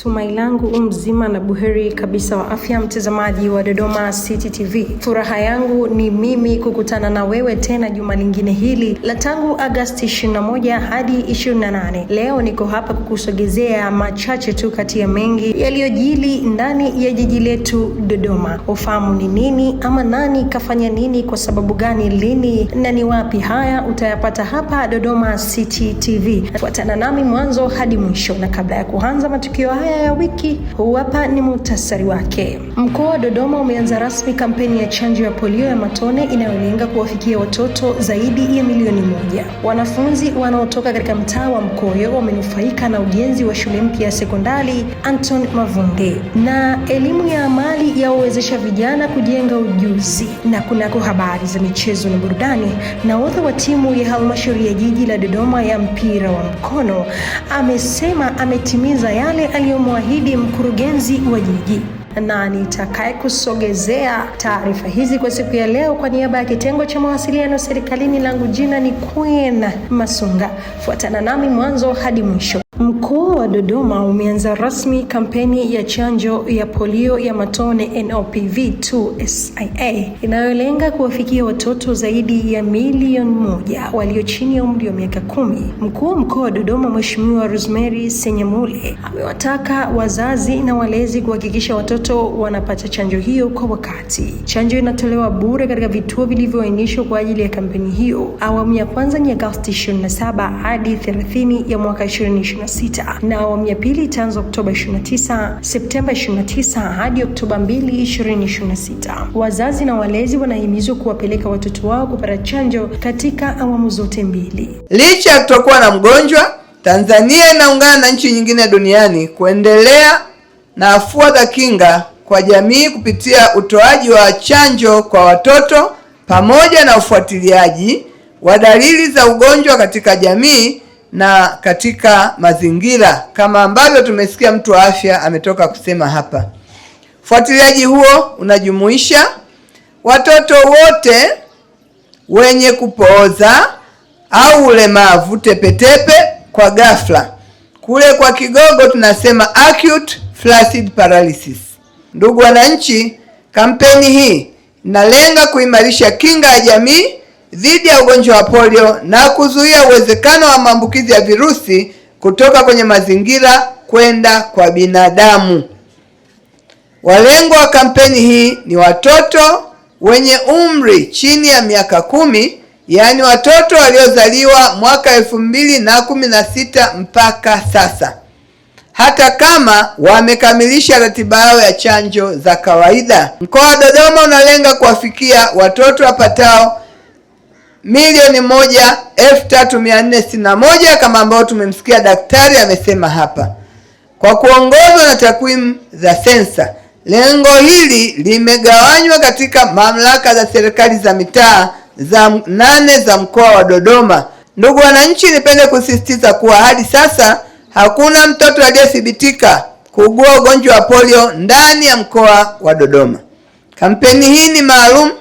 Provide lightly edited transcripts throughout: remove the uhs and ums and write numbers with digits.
Tumai langu mzima na buheri kabisa wa afya, mtazamaji wa Dodoma City TV. Furaha yangu ni mimi kukutana na wewe tena juma lingine hili la tangu Agosti 21 hadi 28. Leo niko hapa kukusogezea machache tu kati ya mengi yaliyojili ndani ya jiji letu Dodoma. Ufahamu ni nini ama nani kafanya nini, kwa sababu gani, lini na ni wapi? Haya utayapata hapa Dodoma City TV. Fuatana nami mwanzo hadi mwisho, na kabla ya kuanza matukio haya ya wiki, huu hapa ni muhtasari wake. Mkoa wa Dodoma umeanza rasmi kampeni ya chanjo ya polio ya matone inayolenga kuwafikia watoto zaidi ya milioni 1. Wanafunzi wanaotoka katika mtaa wa Mkoyo wamenufaika na ujenzi wa shule mpya ya sekondari Anton Mavunde, na elimu ya amali yawezesha vijana kujenga ujuzi. Na kunako habari za michezo na burudani, nahodha wa timu ya halmashauri ya jiji la Dodoma ya mpira wa mkono amesema ametimiza yale aliyomwahidi mkurugenzi wa jiji, na nitakaye kusogezea taarifa hizi kwa siku ya leo kwa niaba ya kitengo cha mawasiliano serikalini. Langu jina ni Queen Masunga. Fuatana nami mwanzo hadi mwisho. Mkoa wa Dodoma umeanza rasmi kampeni ya chanjo ya polio ya matone NOPV2 SIA inayolenga kuwafikia watoto zaidi ya milioni 1 walio chini ya umri wa miaka 10. Mkuu wa mkoa wa Dodoma Mheshimiwa Rosemary Senyamule amewataka wazazi na walezi kuhakikisha watoto wanapata chanjo hiyo kwa wakati. Chanjo inatolewa bure katika vituo vilivyoainishwa kwa ajili ya kampeni hiyo. Awamu ya kwanza ni Agosti 27 hadi 30 ya mwaka 2026. Na awamu ya pili itaanza Oktoba 29, Septemba 29 hadi Oktoba 2, 2026. Wazazi na walezi wanahimizwa kuwapeleka watoto wao kupata chanjo katika awamu zote mbili. Licha ya kutokuwa na mgonjwa, Tanzania inaungana na nchi nyingine duniani kuendelea na afua za kinga kwa jamii kupitia utoaji wa chanjo kwa watoto pamoja na ufuatiliaji wa dalili za ugonjwa katika jamii na katika mazingira, kama ambavyo tumesikia mtu wa afya ametoka kusema hapa. Ufuatiliaji huo unajumuisha watoto wote wenye kupooza au ulemavu tepetepe kwa ghafla, kule kwa Kigogo tunasema acute flaccid paralysis. Ndugu wananchi, kampeni hii inalenga kuimarisha kinga ya jamii dhidi ya ugonjwa wa polio na kuzuia uwezekano wa maambukizi ya virusi kutoka kwenye mazingira kwenda kwa binadamu. Walengwa wa kampeni hii ni watoto wenye umri chini ya miaka 10, yaani watoto waliozaliwa mwaka 2016 mpaka sasa, hata kama wamekamilisha ratiba yao ya chanjo za kawaida. Mkoa wa Dodoma unalenga kuwafikia watoto wapatao 1,361 kama ambao tumemsikia daktari amesema hapa, kwa kuongozwa na takwimu za sensa. Lengo hili limegawanywa katika mamlaka za serikali za mitaa za 8 za mkoa wa Dodoma. Ndugu wananchi, nipende kusisitiza kuwa hadi sasa hakuna mtoto aliyethibitika kuugua ugonjwa wa polio ndani ya mkoa wa Dodoma. Kampeni hii ni maalum,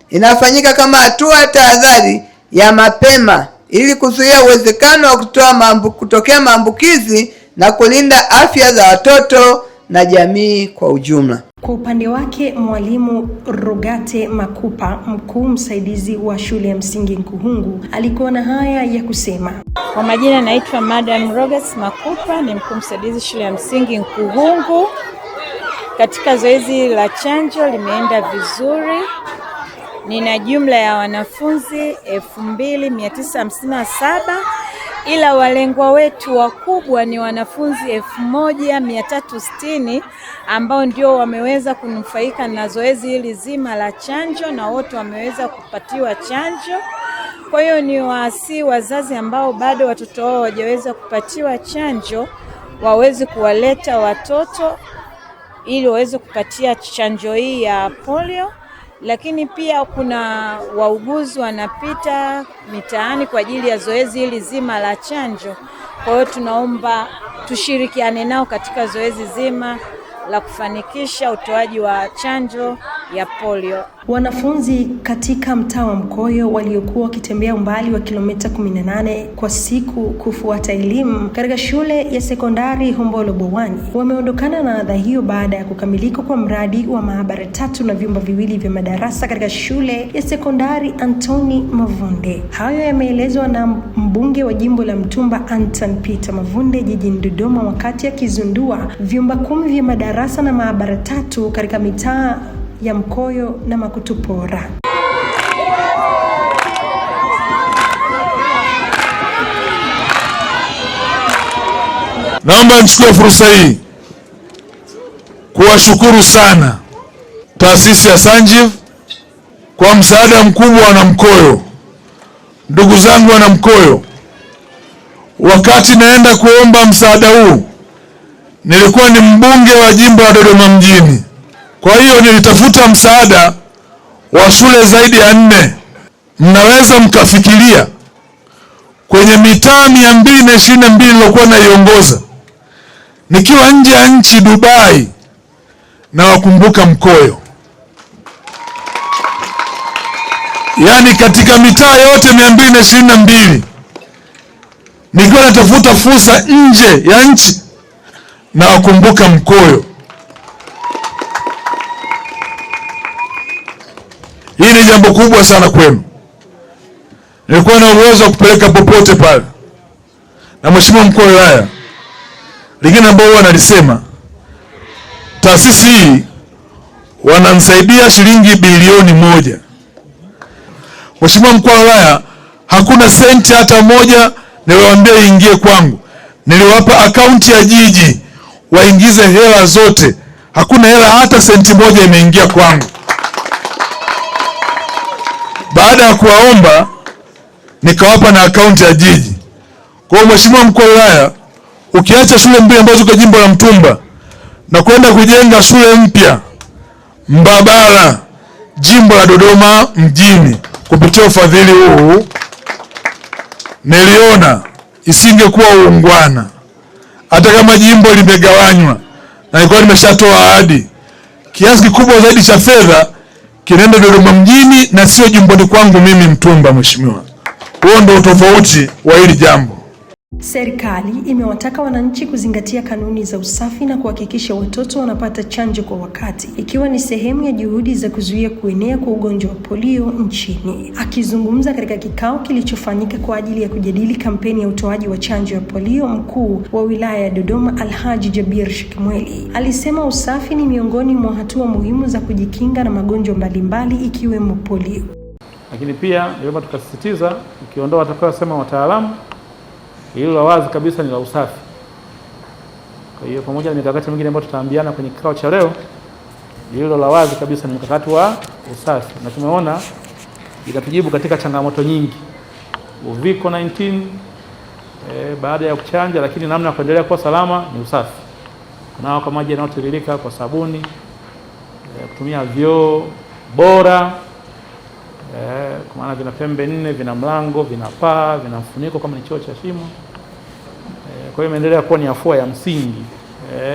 inafanyika kama hatua ya tahadhari ya mapema ili kuzuia uwezekano wa kutokea maambukizi na kulinda afya za watoto na jamii kwa ujumla. Kwa upande wake, Mwalimu Rogate Makupa, mkuu msaidizi wa shule ya msingi Nkuhungu, alikuwa na haya ya kusema. Kwa majina naitwa Madam Rogate Makupa, ni mkuu msaidizi shule ya msingi Nkuhungu. Katika zoezi la chanjo limeenda vizuri. Nina jumla ya wanafunzi 2957, ila walengwa wetu wakubwa ni wanafunzi 1360 ambao ndio wameweza kunufaika na zoezi hili zima la chanjo, na wote wameweza kupatiwa chanjo. Kwa hiyo ni waasi wazazi ambao bado watoto wao hawajaweza kupatiwa chanjo waweze kuwaleta watoto ili waweze kupatia chanjo hii ya polio. Lakini pia kuna wauguzi wanapita mitaani kwa ajili ya zoezi hili zima la chanjo. Kwa hiyo tunaomba tushirikiane nao katika zoezi zima la kufanikisha utoaji wa chanjo ya polio. Wanafunzi katika mtaa wa Mkoyo waliokuwa wakitembea umbali wa kilomita 18 kwa siku kufuata elimu katika shule ya sekondari Hombolo Bowani wameondokana na adha hiyo baada ya kukamilika kwa mradi wa maabara 3 na vyumba viwili vya madarasa katika shule ya sekondari Anthony Mavunde. Hayo yameelezwa na mbunge wa jimbo la Mtumba Anton Peter Mavunde jijini Dodoma wakati akizindua vyumba 10 vya madarasa na maabara 3 katika mitaa ya Mkoyo na Makutupora. Naomba nichukue fursa hii kuwashukuru sana taasisi ya Sanjiv kwa msaada mkubwa wa Mkoyo. Ndugu zangu wa Mkoyo, wakati naenda kuomba msaada huu nilikuwa ni mbunge wa jimbo la Dodoma mjini. Kwa hiyo nilitafuta msaada wa shule zaidi ya 4. Mnaweza mkafikiria kwenye mitaa 222 nilokuwa naiongoza nikiwa nje ya nchi Dubai, na wakumbuka Mkoyo. Yaani katika mitaa yote 222 nikiwa natafuta fursa nje ya nchi na wakumbuka Mkoyo. Hii ni jambo kubwa sana kwenu. Nilikuwa na uwezo wa kupeleka popote pale. Na Mheshimiwa Mkuu wa Wilaya, lingine ambao wanalisema, taasisi hii wananisaidia shilingi bilioni 1. Mheshimiwa Mkuu wa Wilaya, hakuna senti hata moja niliwaambia iingie kwangu. Niliwapa akaunti ya jiji waingize hela zote. Hakuna hela hata senti moja imeingia kwangu. Baada ya kuwaomba nikawapa na akaunti ya jiji. Kwa hiyo Mheshimiwa Mkuu wa Wilaya, ukiacha shule mbili ambazo kwa jimbo la Mtumba na kwenda kujenga shule mpya Mbabala jimbo la Dodoma mjini kupitia ufadhili huu, niliona isingekuwa uungwana hata kama jimbo limegawanywa, na nilikuwa nimeshatoa ahadi kiasi kikubwa zaidi cha fedha kinaenda Dodoma mjini na sio jimboni kwangu mimi Mtumba. Mheshimiwa, huo ndio tofauti wa hili jambo. Serikali imewataka wananchi kuzingatia kanuni za usafi na kuhakikisha watoto wanapata chanjo kwa wakati, ikiwa ni sehemu ya juhudi za kuzuia kuenea kwa ugonjwa wa polio nchini. Akizungumza katika kikao kilichofanyika kwa ajili ya kujadili kampeni ya utoaji wa chanjo ya polio, mkuu wa wilaya ya Dodoma Alhaji Jabir Shikimweli alisema usafi ni miongoni mwa hatua muhimu za kujikinga na magonjwa mbalimbali ikiwemo polio. Lakini pia ndio tukasisitiza, ukiondoa watakayosema wataalamu, hilo la wazi kabisa ni la usafi. Kwa hiyo pamoja na mikakati mingine ambayo tutaambiana kwenye kikao cha leo, hilo la wazi kabisa ni mkakati wa usafi, na tumeona itatujibu katika changamoto nyingi. Uviko 19 baada ya kuchanja, lakini namna ya kuendelea kuwa salama ni usafi. Kunao kwa maji yanayotiririka kwa sabuni, kutumia vyoo bora, kwa maana vina pembe 4, vina mlango, vina paa, vina mfuniko kama ni choo cha shimo. Kwa hiyo imeendelea kuwa ni afua ya msingi.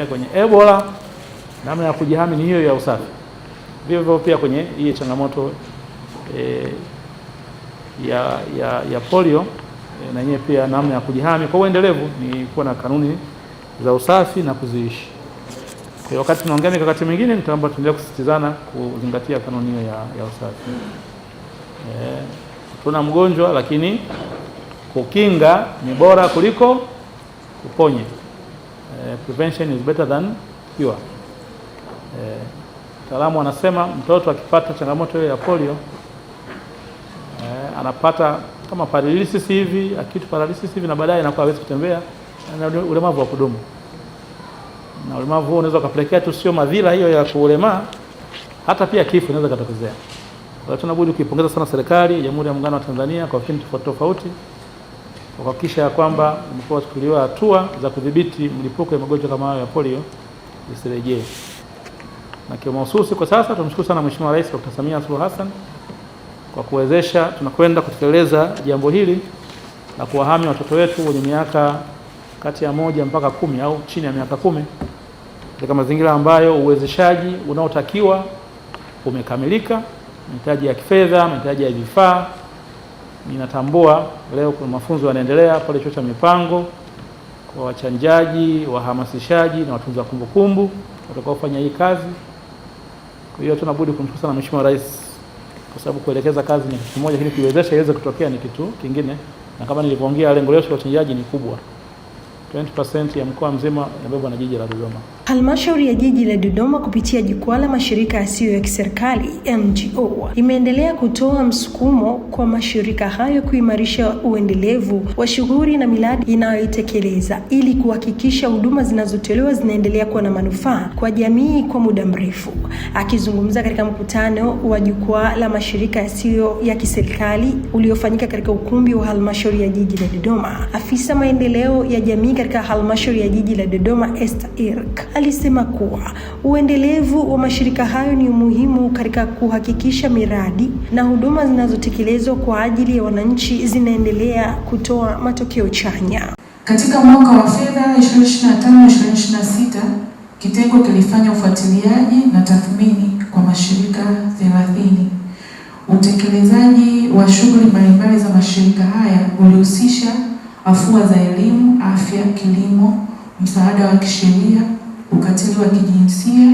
Kwenye Ebola namna ya kujihami ni hiyo ya usafi. Vivyo pia kwenye hii changamoto ya polio na yenyewe pia namna ya kujihami kwa uendelevu ni kuwa na kanuni za usafi na kuziishi. Kwa hiyo wakati tunaongea mikakati mingine, nitaomba tuendelee kusisitizana kuzingatia kanuni hiyo ya usafi. Tuna mgonjwa, lakini kukinga ni bora kuliko kuponya. Prevention is better than cure. Wataalamu wanasema mtoto akipata changamoto hiyo ya polio anapata kama paralysis hivi, acute paralysis hivi, na baadaye anakuwa hawezi kutembea, na ulemavu wa kudumu. Na ulemavu huo unaweza kupelekea tu sio madhila hiyo ya kulemaa, hata pia kifo inaweza kutokezea. Kwa hiyo tunabudi kuipongeza sana serikali ya Jamhuri ya Muungano wa Tanzania kwa vipindi tofauti kwa kuhakikisha kwamba imekuwa kuchukuliwa hatua za kudhibiti mlipuko ya magonjwa kama hayo ya polio isirejee. Na kwa mahususi kwa sasa tumshukuru sana Mheshimiwa Rais Dr. Samia Suluhu Hassan kwa kuwezesha tunakwenda kutekeleza jambo hili la kuwahami watoto wetu wenye miaka kati ya 1 mpaka 10 au chini ya miaka 10 katika mazingira ambayo uwezeshaji unaotakiwa umekamilika. Mahitaji ya kifedha, mahitaji ya vifaa, ninatambua leo kuna mafunzo yanaendelea pale chuo cha mipango kwa wachanjaji, wahamasishaji na watunza kumbukumbu watakaofanya hii kazi. Kwa hiyo tunabudi kumshukuru sana Mheshimiwa Rais kwa sababu kuelekeza kazi ni kitu kimoja, lakini kuiwezesha iweze kutokea ni kitu kingine, na kama nilivyoongea lengo letu la uchanjaji ni kubwa. 20% ya mkoa mzima inabebwa na jiji la Dodoma. Halmashauri ya jiji la Dodoma kupitia jukwaa la mashirika yasiyo ya kiserikali NGO imeendelea kutoa msukumo kwa mashirika hayo kuimarisha uendelevu wa shughuli na miradi inayoitekeleza ili kuhakikisha huduma zinazotolewa zinaendelea kuwa na manufaa kwa jamii kwa muda mrefu. Akizungumza katika mkutano wa jukwaa la mashirika yasiyo ya kiserikali uliofanyika katika ukumbi wa halmashauri ya jiji la Dodoma, afisa maendeleo ya jamii katika halmashauri ya jiji la Dodoma Esther Irk alisema kuwa uendelevu wa mashirika hayo ni muhimu katika kuhakikisha miradi na huduma zinazotekelezwa kwa ajili ya wananchi zinaendelea kutoa matokeo chanya. Katika mwaka wa fedha 2025-2026, kitengo kilifanya ufuatiliaji na tathmini kwa mashirika 30. Utekelezaji wa shughuli mbalimbali za mashirika haya ulihusisha afua za elimu, afya, kilimo, msaada wa kisheria, ukatili wa kijinsia,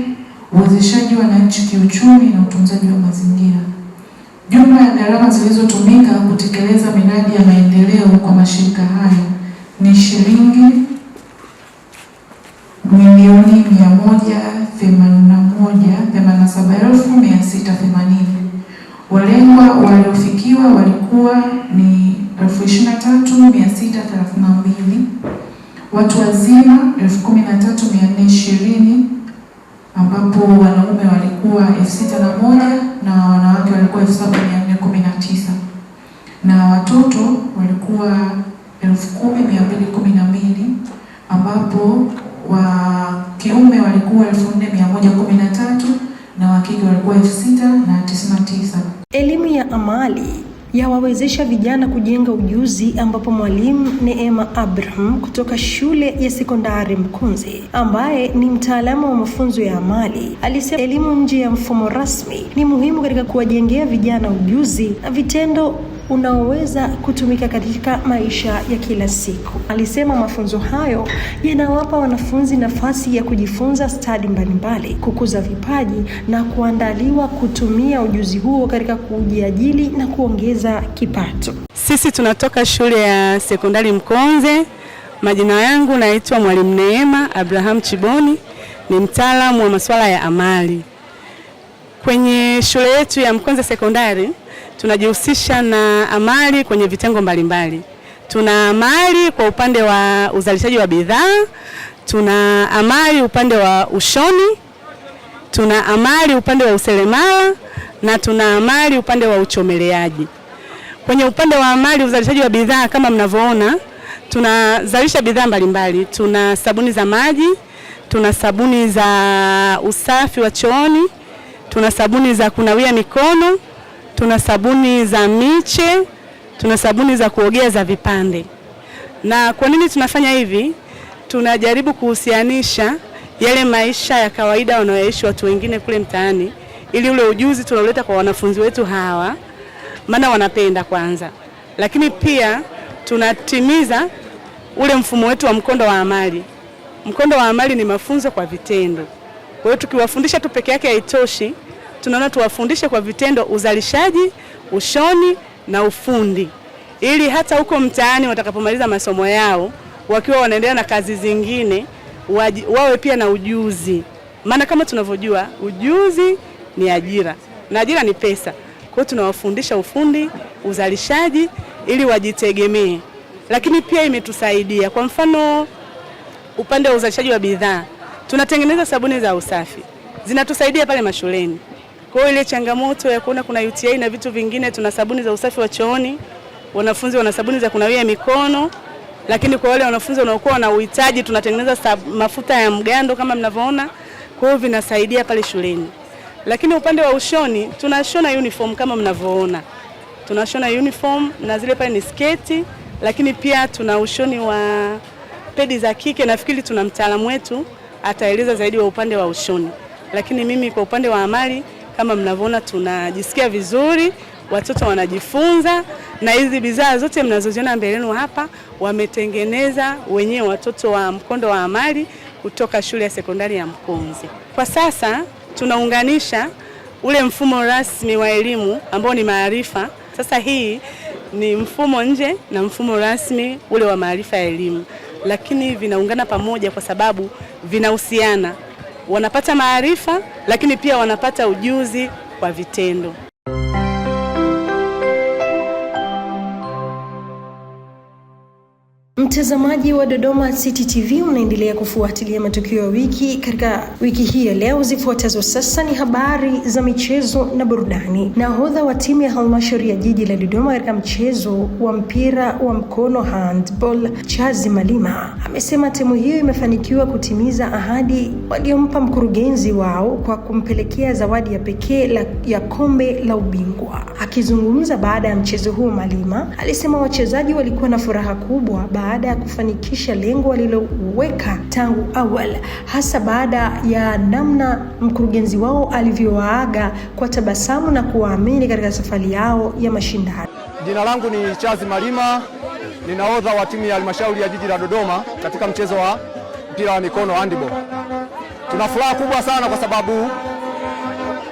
uwezeshaji wa wananchi kiuchumi na utunzaji wa mazingira. Jumla ya gharama zilizotumika kutekeleza miradi ya maendeleo kwa mashirika haya ni shilingi milioni 187,680. Walengwa waliofikiwa walikuwa ni 23,632, watu wazima 13,420, ambapo wanaume walikuwa 6,001 na wanawake walikuwa 7,419, na watoto walikuwa 10,212, ambapo wa kiume walikuwa 4,113 na wa kike walikuwa 6,099. Elimu ya amali yawawezesha vijana kujenga ujuzi, ambapo mwalimu Neema Abraham kutoka shule ya sekondari Mkunzi ambaye ni mtaalamu wa mafunzo ya amali alisema elimu nje ya mfumo rasmi ni muhimu katika kuwajengea vijana ujuzi na vitendo unaoweza kutumika katika maisha ya kila siku. Alisema mafunzo hayo yanawapa wanafunzi nafasi ya kujifunza stadi mbalimbali, kukuza vipaji na kuandaliwa kutumia ujuzi huo katika kujiajiri na kuongeza kipato. Sisi tunatoka shule ya sekondari Mkonze. Majina yangu naitwa Mwalimu Neema Abraham Chiboni, ni mtaalamu wa masuala ya amali. Kwenye shule yetu ya Mkonze sekondari tunajihusisha na amali kwenye vitengo mbalimbali. Tuna amali kwa upande wa uzalishaji wa bidhaa, tuna amali upande wa ushoni, tuna amali upande wa useremala na tuna amali upande wa uchomeleaji. Kwenye upande wa amali uzalishaji wa bidhaa, kama mnavyoona, tunazalisha bidhaa mbalimbali. Tuna sabuni za maji, tuna sabuni za usafi wa chooni, tuna sabuni za kunawia mikono, tuna sabuni za miche, tuna sabuni za kuogea za vipande. Na kwa nini tunafanya hivi? Tunajaribu kuhusianisha yale maisha ya kawaida wanaoishi watu wengine kule mtaani, ili ule ujuzi tunaoleta kwa wanafunzi wetu hawa, maana wanapenda kwanza, lakini pia tunatimiza ule mfumo wetu wa mkondo wa amali. Mkondo wa amali ni mafunzo kwa vitendo. Kwa hiyo tukiwafundisha tu peke yake haitoshi, tunaona tuwafundishe kwa vitendo uzalishaji, ushoni na ufundi, ili hata huko mtaani watakapomaliza masomo yao wakiwa wanaendelea na kazi zingine wawe pia na ujuzi. Maana kama tunavyojua ujuzi ni ajira na ajira ni pesa. Kwa hiyo tunawafundisha ufundi, uzalishaji ili wajitegemee. Lakini pia imetusaidia, kwa mfano upande wa uzalishaji wa bidhaa, tunatengeneza sabuni za usafi, zinatusaidia pale mashuleni. Kwa hiyo ile changamoto ya kuona kuna UTI na vitu vingine, tuna sabuni za usafi wa chooni, wanafunzi wana sabuni za kunawia mikono. Lakini kwa wale wanafunzi wanaokuwa na uhitaji, tunatengeneza mafuta ya mgando kama mnavyoona. Kwa hiyo vinasaidia pale shuleni. Lakini upande wa ushoni, tunashona uniform kama mnavyoona. Tunashona uniform na zile pale ni sketi, lakini pia tuna ushoni wa pedi za kike. Nafikiri tuna mtaalamu wetu ataeleza zaidi wa upande wa ushoni. Lakini mimi kwa upande wa amali Kama mnavyoona tunajisikia vizuri, watoto wanajifunza, na hizi bidhaa zote mnazoziona mbele yenu hapa wametengeneza wenyewe watoto wa mkondo wa amali kutoka shule ya sekondari ya Mkonze. Kwa sasa tunaunganisha ule mfumo rasmi wa elimu ambao ni maarifa. Sasa hii ni mfumo nje na mfumo rasmi ule wa maarifa ya elimu, lakini vinaungana pamoja kwa sababu vinahusiana. Wanapata maarifa lakini pia wanapata ujuzi kwa vitendo. Mtazamaji wa Dodoma City TV, unaendelea kufuatilia matukio ya wiki katika wiki hii ya leo. Zifuatazo sasa ni habari za michezo na burudani. Nahodha wa timu ya halmashauri ya jiji la Dodoma katika mchezo wa mpira wa mkono handball, Chazi Malima, amesema timu hiyo imefanikiwa kutimiza ahadi waliompa mkurugenzi wao kwa kumpelekea zawadi ya pekee ya kombe la ubingwa. Akizungumza baada ya mchezo huo, Malima alisema wachezaji walikuwa na furaha kubwa baada ya kufanikisha lengo waliloweka tangu awali, hasa baada ya namna mkurugenzi wao alivyowaaga kwa tabasamu na kuwaamini katika safari yao ya mashindano. Jina langu ni Chazi Malima, ni nahodha wa timu ya halmashauri ya jiji la Dodoma katika mchezo wa mpira wa mikono handball. Tuna furaha kubwa sana kwa sababu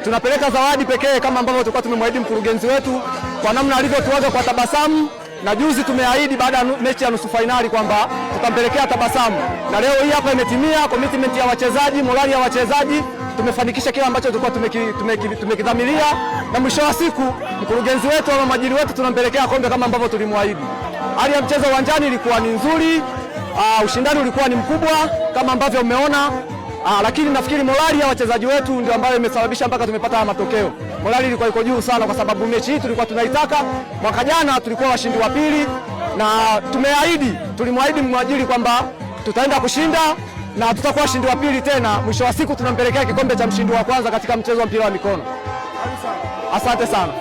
tunapeleka zawadi pekee kama ambavyo tulikuwa tumemwahidi mkurugenzi wetu kwa namna alivyotuaga kwa tabasamu. Na juzi tumeahidi baada ya mechi ya nusu fainali kwamba tutampelekea tabasamu, na leo hii hapa imetimia. Commitment ya wachezaji, morali ya wachezaji, tumefanikisha kile ambacho tulikuwa tumekidhamiria, na mwisho wa siku mkurugenzi wetu au majiri wetu tunampelekea kombe kama ambavyo tulimwahidi. Hali ya mchezo uwanjani ilikuwa ni nzuri, ushindani ulikuwa ni mkubwa kama ambavyo umeona. Lakini nafikiri morali ya wachezaji wetu ndio ambayo imesababisha mpaka tumepata matokeo. Morali ilikuwa iko juu sana kwa sababu mechi hii tulikuwa tunaitaka. Mwaka jana tulikuwa washindi wa pili, na tulimwahidi mwajiri kwamba tutaenda kushinda na tutakuwa washindi wa pili tena. Mwisho wa siku tunampelekea kikombe cha mshindi wa kwanza katika mchezo wa mpira wa mikono. Asante sana.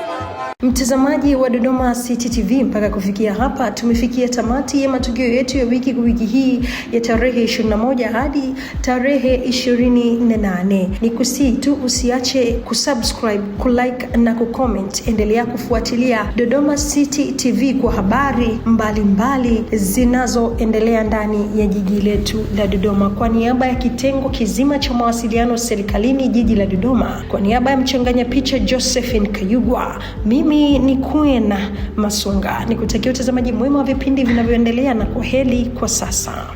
Mtazamaji wa Dodoma City TV, mpaka kufikia hapa tumefikia tamati ya matukio yetu ya wiki hii ya tarehe 21 hadi tarehe 28. Nikusii tu usiache kusubscribe, kulike na kucomment. Endelea kufuatilia Dodoma City TV kwa habari mbalimbali zinazoendelea ndani ya jiji letu la Dodoma. Kwa niaba ya kitengo kizima cha mawasiliano serikalini jiji la Dodoma, kwa niaba ya mchanganya picha Josephine Kayugwa, mimi ni Kuena Maswanga, nikutakia utazamaji mwema wa vipindi vinavyoendelea, na kwaheri kwa sasa.